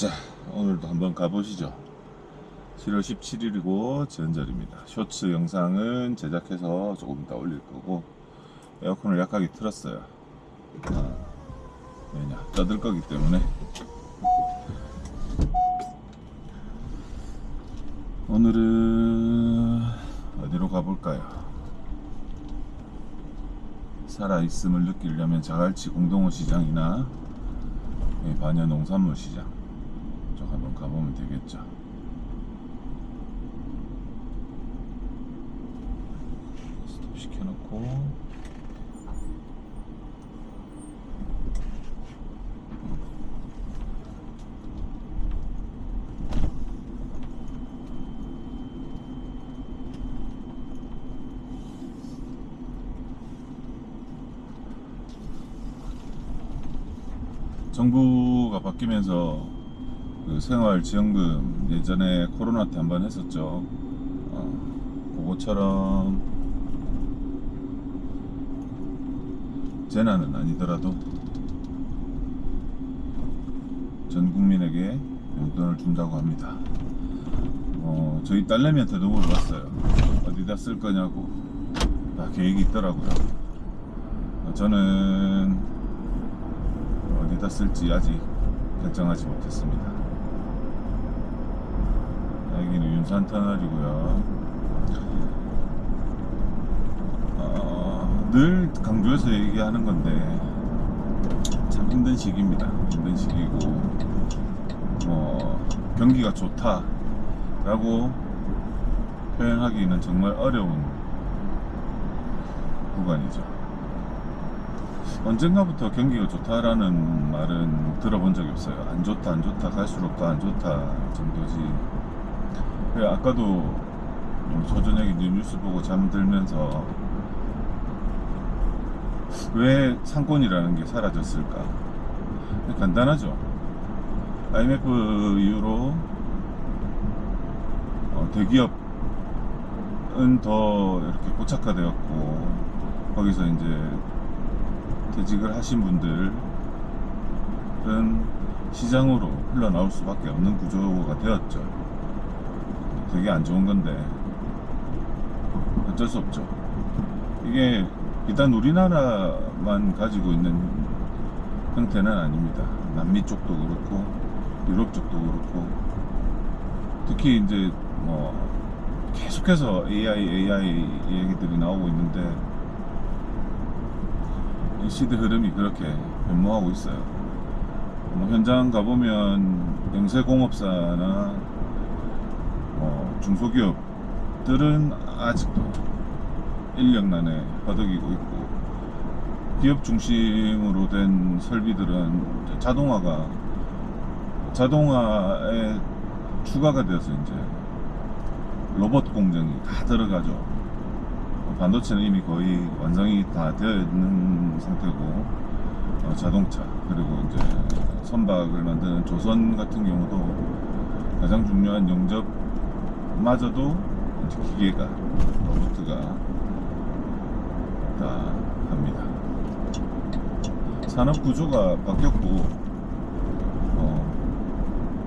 자, 오늘도 한번 가보시죠. 7월 17일이고 전절입니다. 쇼츠 영상은 제작해서 조금 이따 올릴 거고, 에어컨을 약하게 틀었어요. 왜냐, 떠들 거기 때문에. 오늘은 어디로 가볼까요? 살아있음을 느끼려면 자갈치 공동어 시장이나 반야 농산물 시장 쪽 한번 가보면 되겠죠. 스톱 시켜놓고 정부가 바뀌면서 그 생활지원금 예전에 코로나 때 한번 했었죠. 그거처럼 재난은 아니더라도 전 국민에게 용돈을 준다고 합니다. 저희 딸내미한테도 물어봤어요. 어디다 쓸 거냐고. 다 계획이 있더라고요. 저는 어디다 쓸지 아직 결정하지 못했습니다. 여기는 윤산터널이고요. 늘 강조해서 얘기하는 건데 참 힘든 시기입니다. 힘든 시기고 경기가 좋다라고 표현하기는 정말 어려운 구간이죠. 언젠가부터 경기가 좋다라는 말은 들어본 적이 없어요. 안 좋다 안 좋다 갈수록 더 안 좋다 정도지. 아까도 저저녁에 뉴스 보고 잠들면서 왜 상권이라는 게 사라졌을까? 간단하죠. IMF 이후로 대기업은 더 이렇게 고착화되었고, 거기서 이제 퇴직을 하신 분들은 시장으로 흘러나올 수밖에 없는 구조가 되었죠. 되게 안 좋은 건데 어쩔 수 없죠. 이게 일단 우리나라만 가지고 있는 형태는 아닙니다. 남미 쪽도 그렇고 유럽 쪽도 그렇고, 특히 이제 계속해서 AI 얘기들이 나오고 있는데 이 시대 흐름이 그렇게 변모하고 있어요. 현장 가보면 영세공업사나 중소기업들은 아직도 인력난에 허덕이고 있고, 기업 중심으로 된 설비들은 자동화에 추가가 되어서 이제 로봇 공정이 다 들어가죠. 반도체는 이미 거의 완성이 다 되어 있는 상태고, 자동차 그리고 이제 선박을 만드는 조선 같은 경우도 가장 중요한 용접마저도 이제 기계가, 로봇가 다 합니다. 산업 구조가 바뀌었고,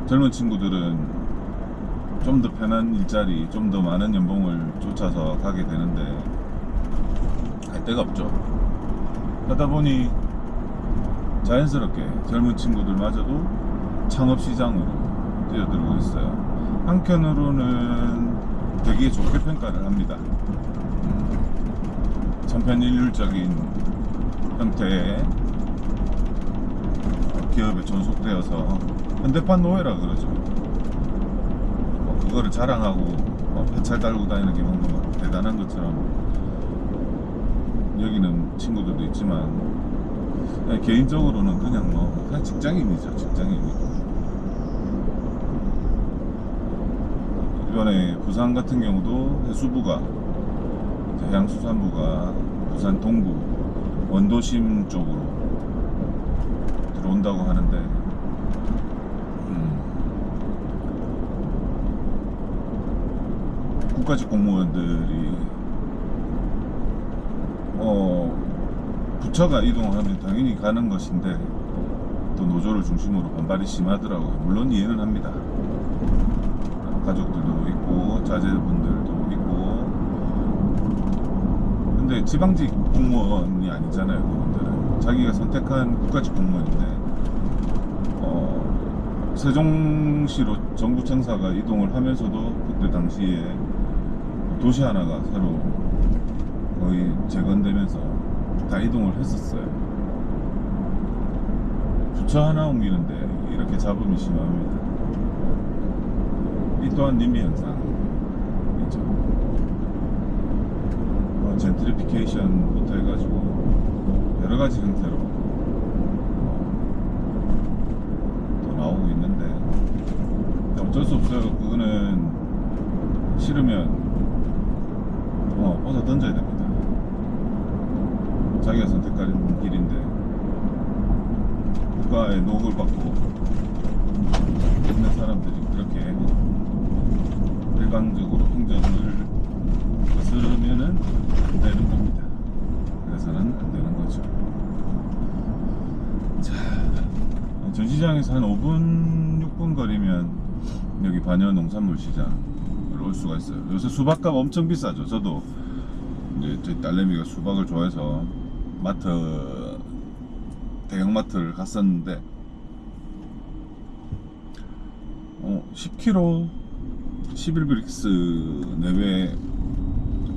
젊은 친구들은 좀 더 편한 일자리, 좀 더 많은 연봉을 쫓아서 가게 되는데 갈 데가 없죠. 하다 보니 자연스럽게 젊은 친구들마저도 창업시장으로 뛰어들고 있어요. 한편으로는 되게 좋게 평가를 합니다. 천편일률적인 형태의 기업에 존속되어서 현대판 노예라 그러죠. 그거를 자랑하고 폐찰 달고 다니는 게 뭔가 대단한 것처럼 여기는 친구들도 있지만, 개인적으로는 그냥 그냥 직장인이죠. 직장인이고, 이번에 부산 같은 경우도 해수부가, 해양수산부가 부산 동구 원도심 쪽으로 들어온다고 하는데, 국가직 공무원들이 부처가 이동하면 당연히 가는 것인데, 또 노조를 중심으로 반발이 심하더라고요. 물론 이해는 합니다. 가족들도 있고 자제분들도 있고. 근데 지방직 공무원이 아니잖아요. 그분들은 자기가 선택한 국가직 공무원인데 세종시로 정부청사가 이동을 하면서도 그때 당시에 도시 하나가 새로 거의 재건되면서 다 이동을 했었어요. 주차 하나 옮기는데 이렇게 잡음이 심합니다. 이 또한 님비 현상이죠. 젠트리피케이션부터 해가지고 여러 가지 형태로 또 나오고 있는데 어쩔 수 없어요. 그거는 싫으면 벗어 던져야 됩니다. 자기가 선택한 길인데 국가의 노역을 받고 있는 사람들이 그렇게 일방적으로 행정을 거스르면은 안 되는 겁니다. 그래서는 안 되는 거죠. 자, 전시장에서 한 5분, 6분 거리면 여기 반여 농산물 시장을 올 수가 있어요. 요새 수박값 엄청 비싸죠. 저도 이제 저희 딸내미가 수박을 좋아해서 대형마트를 갔었는데 10kg 11브릭스 내외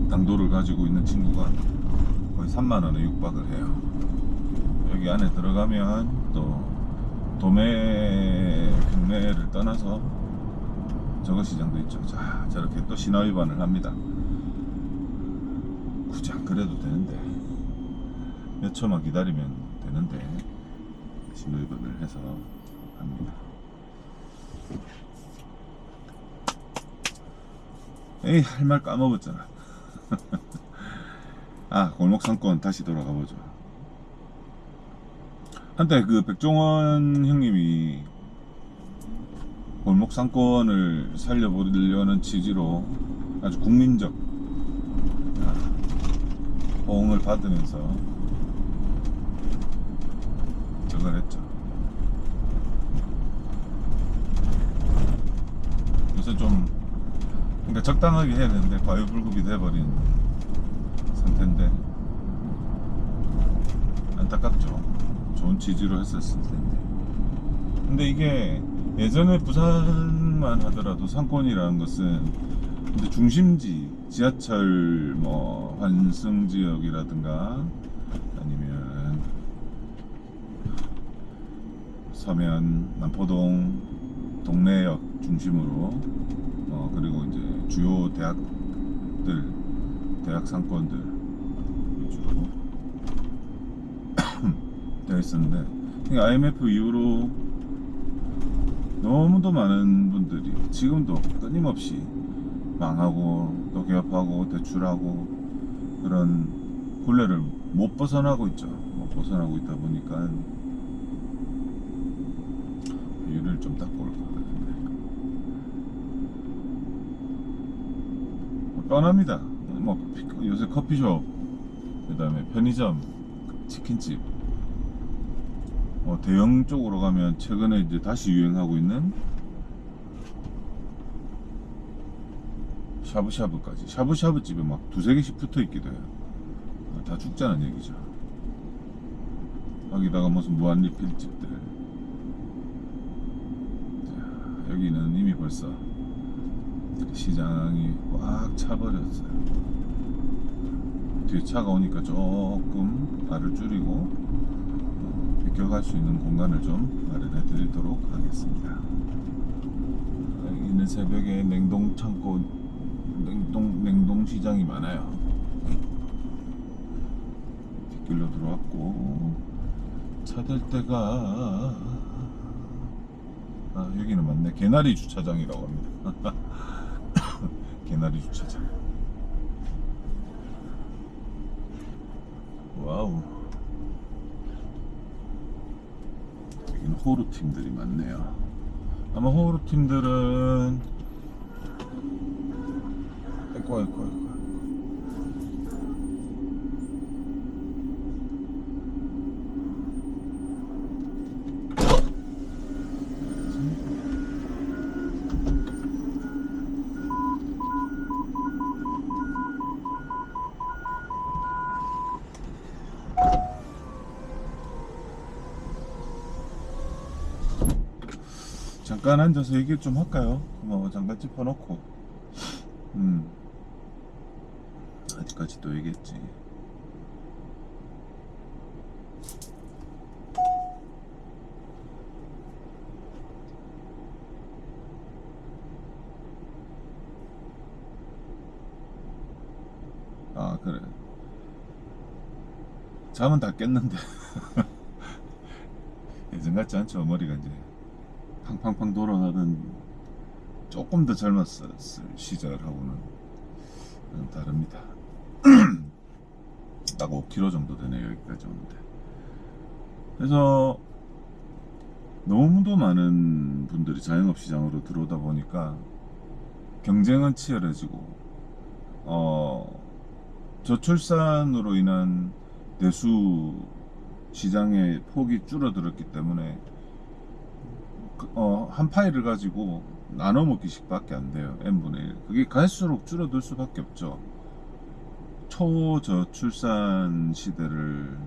당도를 가지고 있는 친구가 거의 3만원에 육박을 해요. 여기 안에 들어가면 또 도매 경매를 떠나서 저거 시장도 있죠. 자, 저렇게 또 신화위반을 합니다. 굳이 안 그래도 되는데 몇 초만 기다리면 되는데 신호위반을 해서 합니다. 에이, 할 말 까먹었잖아. 아, 골목상권 다시 돌아가 보죠. 한때 그 백종원 형님이 골목상권을 살려보려는 취지로 아주 국민적 호응을 받으면서 저걸 했죠. 요새 좀 그러니까 적당하게 해야 되는데 과유불급이 돼버린 상태인데 안타깝죠. 좋은 취지로 했었을 텐데. 근데 이게 예전에 부산만 하더라도 상권이라는 것은 근데 중심지 지하철 뭐 환승 지역이라든가 아니면 서면 남포동 동래역 중심으로 그리고 이제 주요 대학들 대학 상권들 위주로 되어 있었는데 IMF 이후로 너무도 많은 분들이 지금도 끊임없이 망하고 또 개업하고 대출하고 그런 굴레를 못 벗어나고 있죠. 못 벗어나고 있다 보니까 이유를 좀 닦고 올 것 같은데 뻔합니다. 뭐 요새 커피숍 그 다음에 편의점 치킨집 대형 쪽으로 가면 최근에 이제 다시 유행하고 있는 샤브샤브까지 샤브샤브 집에 막 두세 개씩 붙어 있기도 해요. 다 죽자는 얘기죠. 여기다가 무슨 무한 리필 집들. 자, 여기는 이미 벌써 시장이 꽉 차버렸어요. 뒤에 차가 오니까 조금 발을 줄이고 비켜갈 수 있는 공간을 좀 마련해 드리도록 하겠습니다. 여기는 새벽에 냉동 창고 냉동 시장이 많아요. 뒷길로 들어왔고 차 댈 때가 여기는 맞네. 개나리 주차장이라고 합니다. 개나리 주차장. 와우. 여기는 호루 팀들이 많네요. 아마 호루 팀들은 아이고 잠깐 앉아서 얘기 좀 할까요? 뭐 잠깐 짚어놓고 음 어디까지 또 얘기했지? 아 그래, 잠은 다 깼는데 예전 같지 않죠. 머리가 이제 팡팡팡 돌아가던 조금 더 젊었을 시절하고는 다릅니다. 딱 5km 정도 되네요, 여기까지 오는데. 그래서 너무도 많은 분들이 자영업 시장으로 들어오다 보니까 경쟁은 치열해지고, 저출산으로 인한 내수 시장의 폭이 줄어들었기 때문에 한 파일을 가지고 나눠 먹기씩밖에 안 돼요. n분의 1. 그게 갈수록 줄어들 수밖에 없죠. 초저출산 시대를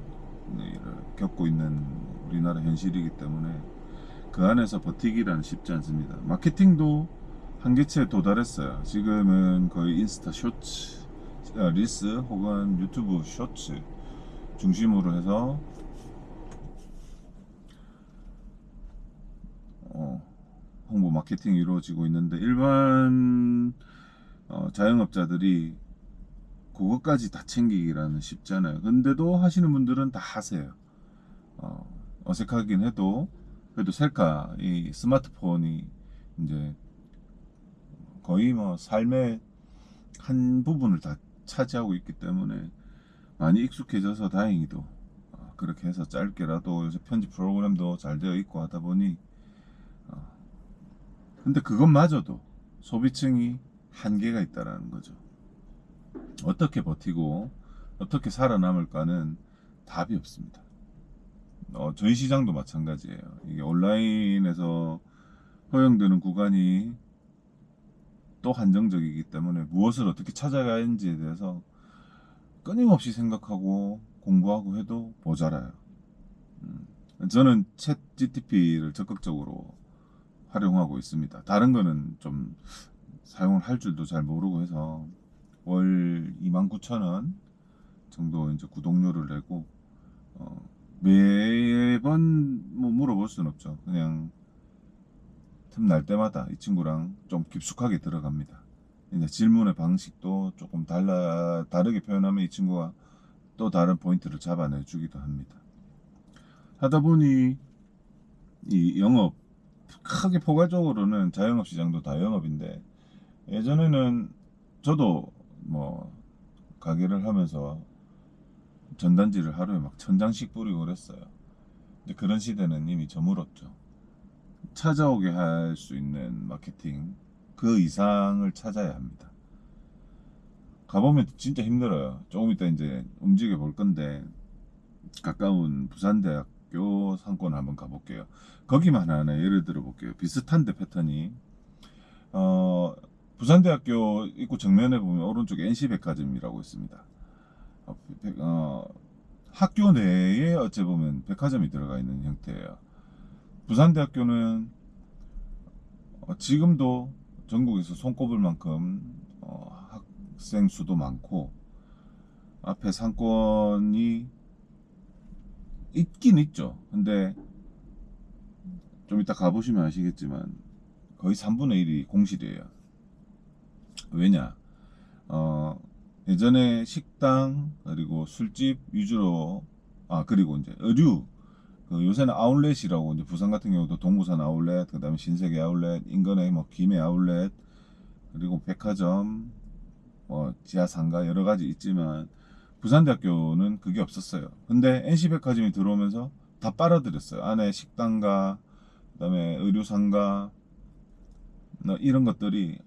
겪고 있는 우리나라 현실이기 때문에 그 안에서 버티기란 쉽지 않습니다. 마케팅도 한계치에 도달했어요. 지금은 거의 인스타 쇼츠, 릴스 혹은 유튜브 쇼츠 중심으로 해서 홍보 마케팅이 이루어지고 있는데, 일반 자영업자들이 그것까지 다 챙기기라는 쉽지 않아요. 근데도 하시는 분들은 다 하세요. 어색하긴 해도 그래도 셀카, 이 스마트폰이 이제 거의 뭐 삶의 한 부분을 다 차지하고 있기 때문에 많이 익숙해져서 다행히도 그렇게 해서 짧게라도 요새 편집 프로그램도 잘 되어 있고 하다 보니, 근데 그것마저도 소비층이 한계가 있다라는 거죠. 어떻게 버티고 어떻게 살아남을까는 답이 없습니다. 저희 시장도 마찬가지예요. 이게 온라인에서 허용되는 구간이 또 한정적이기 때문에 무엇을 어떻게 찾아가야 하는지에 대해서 끊임없이 생각하고 공부하고 해도 모자라요. 저는 챗 GTP를 적극적으로 활용하고 있습니다. 다른 거는 좀 사용을 할 줄도 잘 모르고 해서 월 29,000원 정도 이제 구독료를 내고, 매번 뭐 물어볼 수는 없죠. 그냥 틈날 때마다 이 친구랑 좀 깊숙하게 들어갑니다. 이제 질문의 방식도 조금 다르게 표현하면 이 친구가 또 다른 포인트를 잡아내 주기도 합니다. 하다 보니 이 영업, 크게 포괄적으로는 자영업 시장도 다 영업인데, 예전에는 저도 뭐 가게를 하면서 전단지를 하루에 막 1000장씩 뿌리고 그랬어요. 근데 그런 시대는 이미 저물었죠. 찾아오게 할 수 있는 마케팅, 그 이상을 찾아야 합니다. 가보면 진짜 힘들어요. 조금 이따 이제 움직여 볼 건데, 가까운 부산대학교 상권 한번 가볼게요. 거기만 하나 예를 들어 볼게요. 비슷한데 패턴이, 부산대학교 입구 정면에 보면 오른쪽에 NC백화점이라고 있습니다. 학교 내에 어찌 보면 백화점이 들어가 있는 형태예요. 부산대학교는 지금도 전국에서 손꼽을 만큼 학생 수도 많고 앞에 상권이 있긴 있죠. 근데 좀 이따 가보시면 아시겠지만 거의 3분의 1이 공실이에요. 왜냐? 예전에 식당 그리고 술집 위주로, 그리고 이제 의류, 요새는 아울렛이라고, 이제 부산 같은 경우도 동부산 아울렛, 그 다음에 신세계 아울렛, 인근에 뭐 김해 아울렛, 그리고 백화점, 지하 상가 여러 가지 있지만 부산대학교는 그게 없었어요. 근데 NC백화점이 들어오면서 다 빨아들였어요. 안에 식당가, 그 다음에 의류상가, 이런 것들이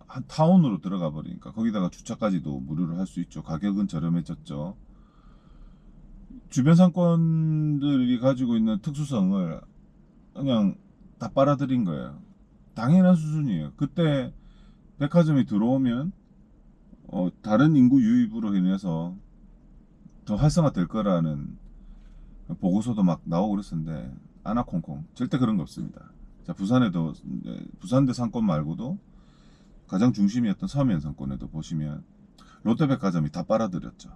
한 타운으로 들어가 버리니까 거기다가 주차까지도 무료로 할 수 있죠. 가격은 저렴해졌죠. 주변 상권들이 가지고 있는 특수성을 그냥 다 빨아들인 거예요. 당연한 수준이에요. 그때 백화점이 들어오면 다른 인구 유입으로 인해서 더 활성화될 거라는 보고서도 막 나오고 그랬었는데 아나콩콩 절대 그런 거 없습니다. 자, 부산에도 부산대 상권 말고도 가장 중심이었던 서면 상권에도 보시면 롯데백화점이 다 빨아들였죠.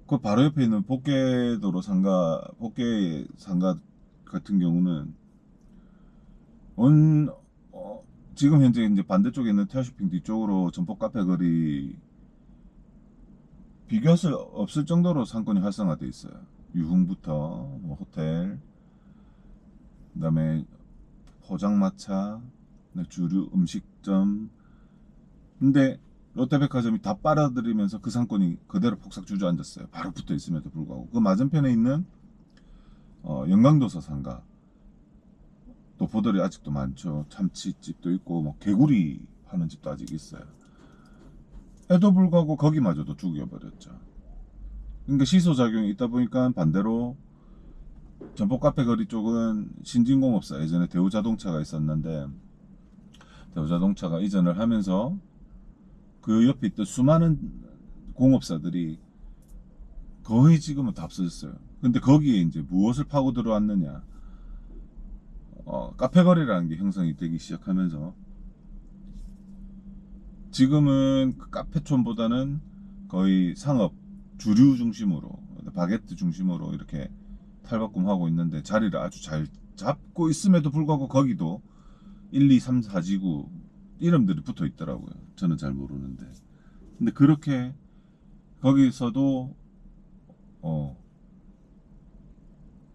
그 바로 옆에 있는 복개도로 상가, 복개 상가 같은 경우는 원, 지금 현재 이제 반대쪽에 있는 태아쇼핑 뒤쪽으로 전복 카페 거리 비교할 수 없을 정도로 상권이 활성화되어 있어요. 유흥부터 뭐 호텔, 그다음에 포장마차, 주류 음식점. 근데 롯데백화점이 다 빨아들이면서 그 상권이 그대로 폭삭 주저앉았어요. 바로 붙어 있음에도 불구하고 그 맞은편에 있는 영광도서 상가 또 보들이 아직도 많죠. 참치집도 있고 뭐 개구리 하는 집도 아직 있어요. 에도 불구하고 거기마저도 죽여버렸죠. 그러니까 시소작용이 있다 보니까 반대로 전복 카페 거리 쪽은 신진공업사, 예전에 대우자동차가 있었는데 대우자동차가 이전을 하면서 그 옆에 있던 수많은 공업사들이 거의 지금은 다 없어졌어요. 근데 거기에 이제 무엇을 파고 들어왔느냐, 카페 거리라는 게 형성이 되기 시작하면서 지금은 그 카페촌보다는 거의 상업 주류 중심으로, 바게트 중심으로 이렇게 탈바꿈하고 있는데 자리를 아주 잘 잡고 있음에도 불구하고 거기도 1, 2, 3, 4지구 이름들이 붙어 있더라고요. 저는 잘 모르는데. 근데 그렇게 거기서도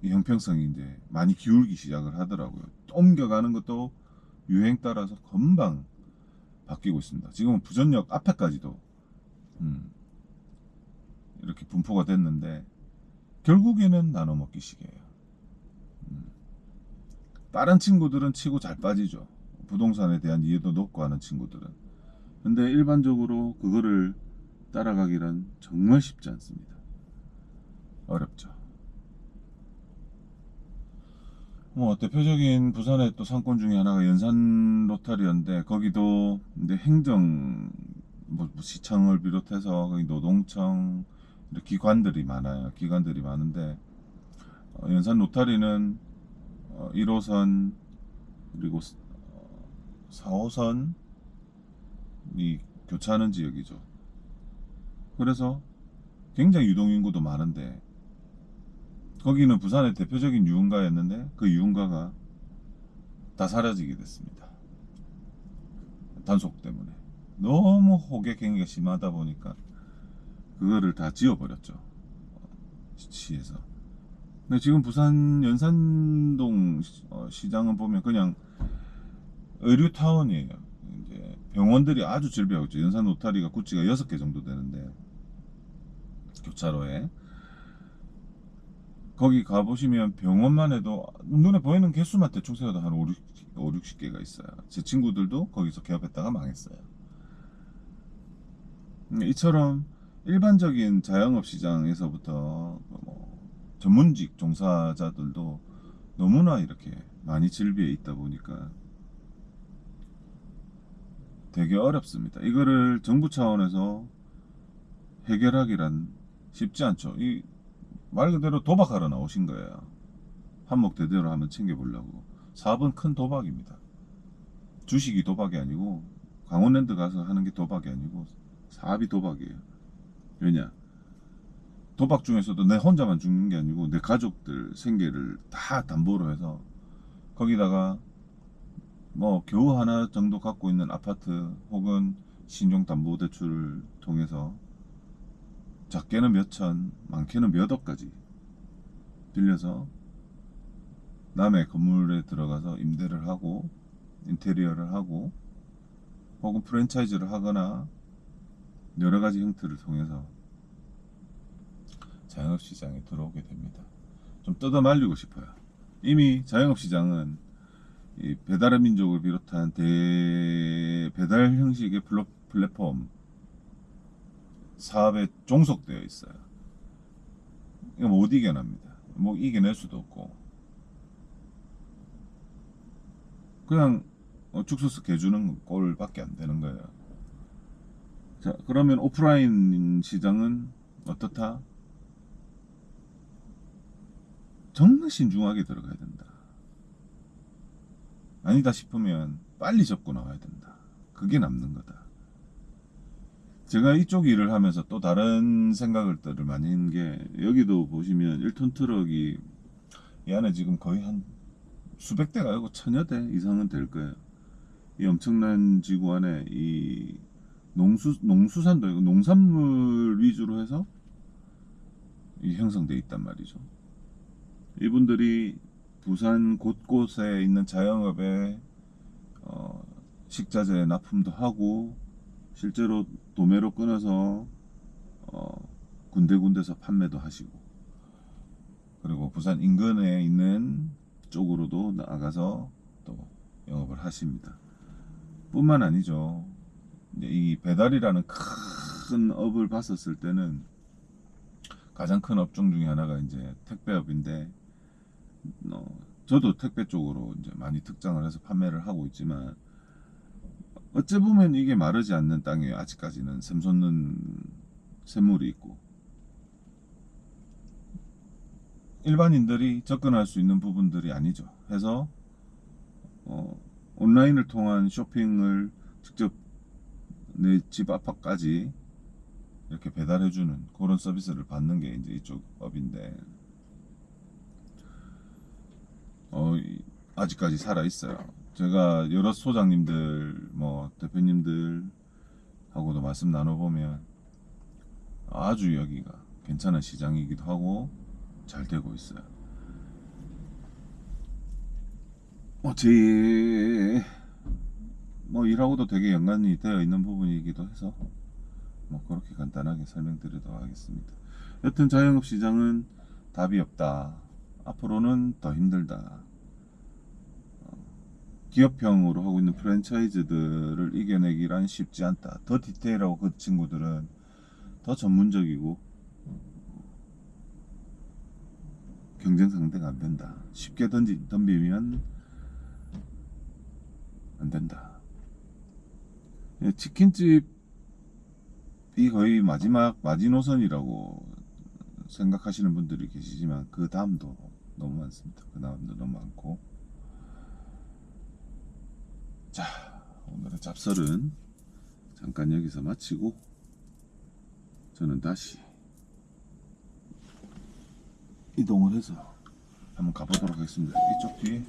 이 형평성이 이제 많이 기울기 시작을 하더라고요. 옮겨가는 것도 유행 따라서 금방 바뀌고 있습니다. 지금은 부전역 앞에까지도 이렇게 분포가 됐는데 결국에는 나눠 먹기 시기예요. 다른 친구들은 치고 잘 빠지죠. 부동산에 대한 이해도 높고 하는 친구들은. 근데 일반적으로 그거를 따라가기란 정말 쉽지 않습니다. 어렵죠. 뭐 대표적인 부산의 또 상권 중에 하나가 연산 로타리였는데 거기도 이제 행정 뭐 시청을 비롯해서 거기 노동청 기관들이 많아요. 기관들이 많은데 연산 로타리는 1호선 그리고 4호선이 교차하는 지역이죠. 그래서 굉장히 유동인구도 많은데 거기는 부산의 대표적인 유흥가였는데 그 유흥가가 다 사라지게 됐습니다. 단속 때문에 너무 호객 행위가 심하다 보니까 그거를 다 지워버렸죠. 시에서. 근데 지금 부산 연산동 시장은 보면 그냥 의류타운이에요. 이제 병원들이 아주 즐비하고 있죠. 연산 노타리가 구치가 6개 정도 되는데 교차로에 거기 가보시면 병원만 해도 눈에 보이는 개수만 대충 세어도 한 5, 60개가 있어요. 제 친구들도 거기서 개업했다가 망했어요. 이처럼 일반적인 자영업 시장에서부터 뭐 전문직 종사자들도 너무나 이렇게 많이 질비해 있다 보니까 되게 어렵습니다. 이거를 정부 차원에서 해결하기란 쉽지 않죠. 이 말 그대로 도박하러 나오신 거예요. 한몫대대로 하면 챙겨보려고. 사업은 큰 도박입니다. 주식이 도박이 아니고 강원랜드 가서 하는 게 도박이 아니고 사업이 도박이에요. 왜냐? 도박 중에서도 내 혼자만 죽는 게 아니고 내 가족들 생계를 다 담보로 해서 거기다가 뭐 겨우 하나 정도 갖고 있는 아파트 혹은 신용담보대출을 통해서 작게는 몇천, 많게는 몇 억까지 빌려서 남의 건물에 들어가서 임대를 하고 인테리어를 하고 혹은 프랜차이즈를 하거나 여러 가지 형태를 통해서 자영업시장에 들어오게 됩니다. 좀 뜯어 말리고 싶어요. 이미 자영업시장은 이 배달의 민족을 비롯한 배달 형식의 플랫폼 사업에 종속되어 있어요. 이거 못 이겨냅니다. 뭐 이겨낼 수도 없고 그냥 죽서서 개주는 꼴밖에 안 되는 거예요. 자, 그러면 오프라인 시장은 어떻다? 정말 신중하게 들어가야 된다. 아니다 싶으면 빨리 접고 나와야 된다. 그게 남는 거다. 제가 이쪽 일을 하면서 또 다른 생각들을 많이 한 게, 여기도 보시면 1톤 트럭이 이 안에 지금 거의 한 수백 대가 아니고 천여 대 이상은 될 거예요. 이 엄청난 지구 안에 이 농수산도 아니고 농산물 위주로 해서 이 형성돼 있단 말이죠. 이분들이 부산 곳곳에 있는 자영업에 식자재 납품도 하고, 실제로 도매로 끊어서 군데군데서 판매도 하시고, 그리고 부산 인근에 있는 쪽으로도 나가서 또 영업을 하십니다. 뿐만 아니죠. 이제 이 배달이라는 큰 업을 봤었을 때는 가장 큰 업종 중에 하나가 이제 택배업인데, 저도 택배 쪽으로 이제 많이 특장을 해서 판매를 하고 있지만, 어찌 보면 이게 마르지 않는 땅이에요. 아직까지는 샘솟는 샘물이 있고, 일반인들이 접근할 수 있는 부분들이 아니죠. 해서 온라인을 통한 쇼핑을 직접 내 집 앞까지 이렇게 배달해주는 그런 서비스를 받는 게 이제 이쪽 업인데, 아직까지 살아 있어요. 제가 여러 소장님들, 뭐 대표님들 하고도 말씀 나눠보면 아주 여기가 괜찮은 시장이기도 하고 잘 되고 있어요. 제 일하고도 되게 연관이 되어 있는 부분이기도 해서 그렇게 간단하게 설명드리도록 하겠습니다. 여튼 자영업 시장은 답이 없다. 앞으로는 더 힘들다. 기업형으로 하고 있는 프랜차이즈들을 이겨내기란 쉽지 않다. 더 디테일하고 그 친구들은 더 전문적이고 경쟁 상대가 안 된다. 쉽게 덤비면 안 된다. 치킨집이 거의 마지노선이라고 생각하시는 분들이 계시지만, 그 다음도 너무 많습니다. 그 다음도 너무 많고. 자, 오늘의 잡설은 잠깐 여기서 마치고, 저는 다시 이동을 해서 한번 가보도록 하겠습니다. 이쪽 뒤에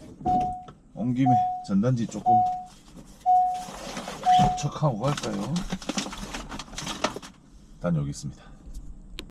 온 김에 전단지 조금 척하고 갈까요? 다녀오겠습니다.